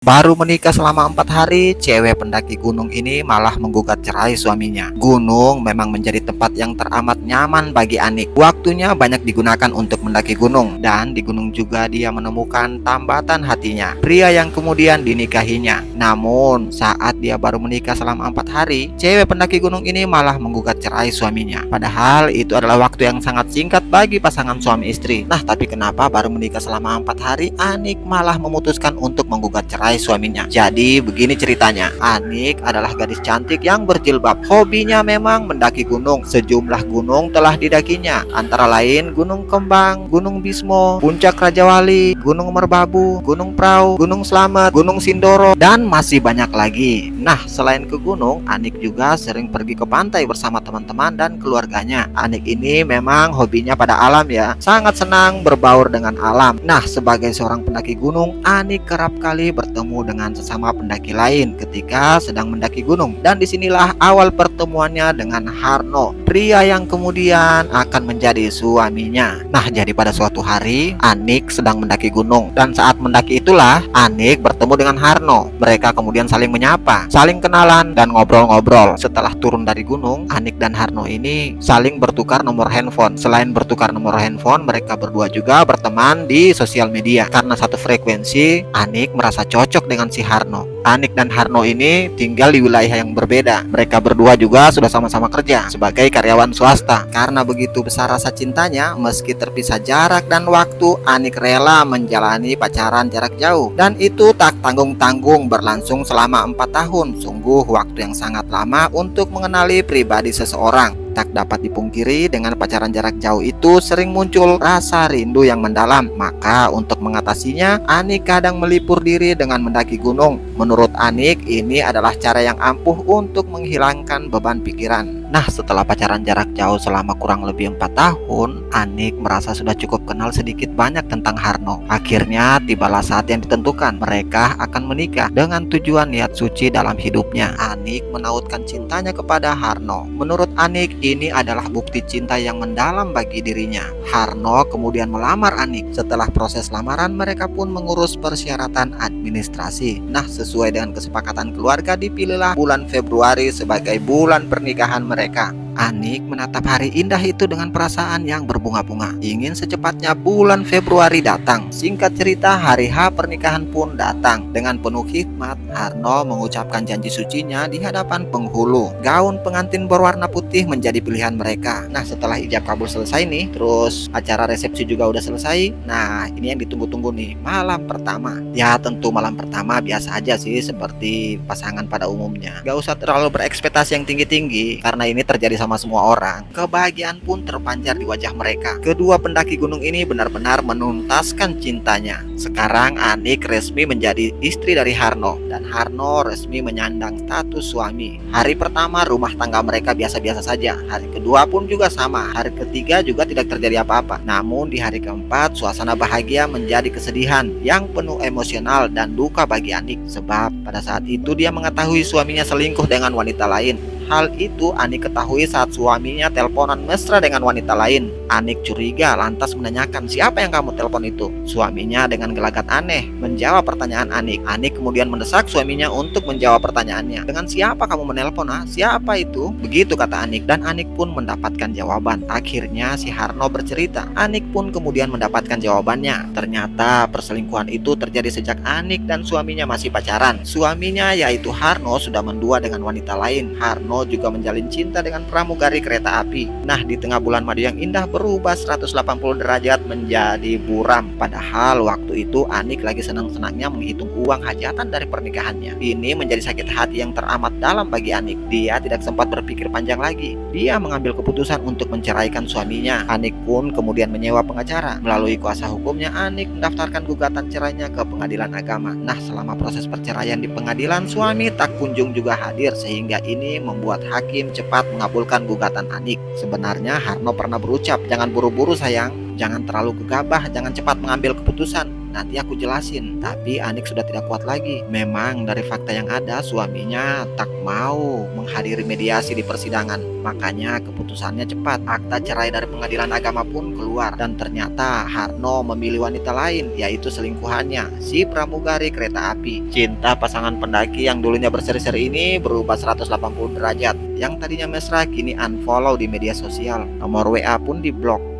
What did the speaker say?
Baru menikah selama 4 hari, cewek pendaki gunung ini malah menggugat cerai suaminya. Gunung memang menjadi tempat yang teramat nyaman bagi Anik. Waktunya banyak digunakan untuk mendaki gunung, dan di gunung juga dia menemukan tambatan hatinya, pria yang kemudian dinikahinya. Namun saat dia baru menikah selama 4 hari, cewek pendaki gunung ini malah menggugat cerai suaminya. Padahal itu adalah waktu yang sangat singkat bagi pasangan suami istri. Nah, tapi kenapa baru menikah selama 4 hari, Anik malah memutuskan untuk menggugat cerai suaminya? Jadi begini ceritanya. Anik adalah gadis cantik yang berjilbab. Hobinya memang mendaki gunung. Sejumlah gunung telah didakinya, antara lain Gunung Kembang, Gunung Bismo, Puncak Raja Wali, Gunung Merbabu, Gunung Prau, Gunung Slamet, Gunung Sindoro, dan masih banyak lagi. Nah, selain ke gunung, Anik juga sering pergi ke pantai bersama teman-teman dan keluarganya. Anik ini memang hobinya pada alam ya, sangat senang berbaur dengan alam. Nah, sebagai seorang pendaki gunung, Anik kerap kali bertemu dengan sesama pendaki lain ketika sedang mendaki gunung. Dan disinilah awal pertemuannya dengan Harno, pria yang kemudian akan menjadi suaminya. Nah, jadi pada suatu hari, Anik sedang mendaki gunung, dan saat mendaki itulah Anik bertemu dengan Harno. Mereka kemudian saling menyapa, saling kenalan, dan ngobrol-ngobrol. Setelah turun dari gunung, Anik dan Harno ini saling bertukar nomor handphone. Selain bertukar nomor handphone, mereka berdua juga berteman di sosial media. Karena satu frekuensi, Anik merasa cocok dengan si Harno. Anik dan Harno ini tinggal di wilayah yang berbeda. Mereka berdua juga sudah sama-sama kerja sebagai karyawan swasta. Karena begitu besar rasa cintanya, meski terpisah jarak dan waktu, Anik rela menjalani pacaran jarak jauh. Dan itu tak tanggung-tanggung berlangsung selama 4 tahun. Sungguh waktu yang sangat lama untuk mengenali pribadi seseorang. Tak dapat dipungkiri, dengan pacaran jarak jauh itu sering muncul rasa rindu yang mendalam. Maka untuk mengatasinya, Anik kadang melipur diri dengan mendaki gunung. Menurut Anik, ini adalah cara yang ampuh untuk menghilangkan beban pikiran. Nah, setelah pacaran jarak jauh selama kurang lebih 4 tahun, Anik merasa sudah cukup kenal sedikit banyak tentang Harno. Akhirnya tibalah saat yang ditentukan. Mereka akan menikah dengan tujuan niat suci dalam hidupnya. Anik menautkan cintanya kepada Harno. Menurut Anik, ini adalah bukti cinta yang mendalam bagi dirinya. Harno kemudian melamar Anik. Setelah proses lamaran, mereka pun mengurus persyaratan administrasi. Nah, sesuai dengan kesepakatan keluarga, dipilihlah bulan Februari sebagai bulan pernikahan mereka. Anik menatap hari indah itu dengan perasaan yang berbunga-bunga. Ingin secepatnya bulan Februari datang. Singkat cerita, hari H pernikahan pun datang. Dengan penuh hikmat, Harno mengucapkan janji sucinya di hadapan penghulu. Gaun pengantin berwarna putih menjadi pilihan mereka. Nah, setelah ijab kabul selesai nih, terus acara resepsi juga udah selesai. Nah, ini yang ditunggu-tunggu nih, malam pertama. Ya, tentu malam pertama biasa aja sih, seperti pasangan pada umumnya. Gak usah terlalu berekspektasi yang tinggi-tinggi, karena ini terjadi sama semua orang. Kebahagiaan pun terpancar di wajah mereka. Kedua pendaki gunung ini benar-benar menuntaskan cintanya. Sekarang Anik resmi menjadi istri dari Harno, dan Harno resmi menyandang status suami. Hari pertama rumah tangga mereka biasa-biasa saja. Hari kedua pun juga sama. Hari ketiga juga tidak terjadi apa-apa. Namun di hari keempat, suasana bahagia menjadi kesedihan yang penuh emosional dan duka bagi Anik. Sebab pada saat itu dia mengetahui suaminya selingkuh dengan wanita lain. Hal itu Anik ketahui saat suaminya teleponan mesra dengan wanita lain. Anik curiga, lantas menanyakan, "Siapa yang kamu telepon itu?" Suaminya dengan gelagat aneh menjawab pertanyaan Anik. Anik kemudian mendesak suaminya untuk menjawab pertanyaannya. "Dengan siapa kamu menelpon? Siapa itu?" Begitu kata Anik, dan Anik pun mendapatkan jawaban. Akhirnya si Harno bercerita. Anik pun kemudian mendapatkan jawabannya. Ternyata perselingkuhan itu terjadi sejak Anik dan suaminya masih pacaran. Suaminya yaitu Harno sudah mendua dengan wanita lain. Harno juga menjalin cinta dengan pramugari kereta api. Nah, di tengah bulan madu yang indah, berubah 180 derajat menjadi buram. Padahal waktu itu Anik lagi senang-senangnya menghitung uang hajatan dari pernikahannya. Ini menjadi sakit hati yang teramat dalam bagi Anik. Dia tidak sempat berpikir panjang lagi. Dia mengambil keputusan untuk menceraikan suaminya. Anik pun kemudian menyewa pengacara. Melalui kuasa hukumnya, Anik mendaftarkan gugatan cerainya ke pengadilan agama. Nah, selama proses perceraian di pengadilan, suami tak kunjung juga hadir, sehingga ini membuat hakim cepat mengabulkan gugatan Anik. Sebenarnya Harno pernah berucap, "Jangan buru-buru sayang, jangan terlalu gegabah, jangan cepat mengambil keputusan. nanti aku jelasin. Tapi Anik sudah tidak kuat lagi. Memang dari fakta yang ada, suaminya tak mau menghadiri mediasi di persidangan. Makanya keputusannya cepat. Akta cerai dari pengadilan agama pun keluar. Dan ternyata Harno memilih wanita lain, yaitu selingkuhannya, si pramugari kereta api. Cinta pasangan pendaki yang dulunya berseri-seri ini berubah 180 derajat. Yang tadinya mesra kini unfollow di media sosial. Nomor WA pun diblok.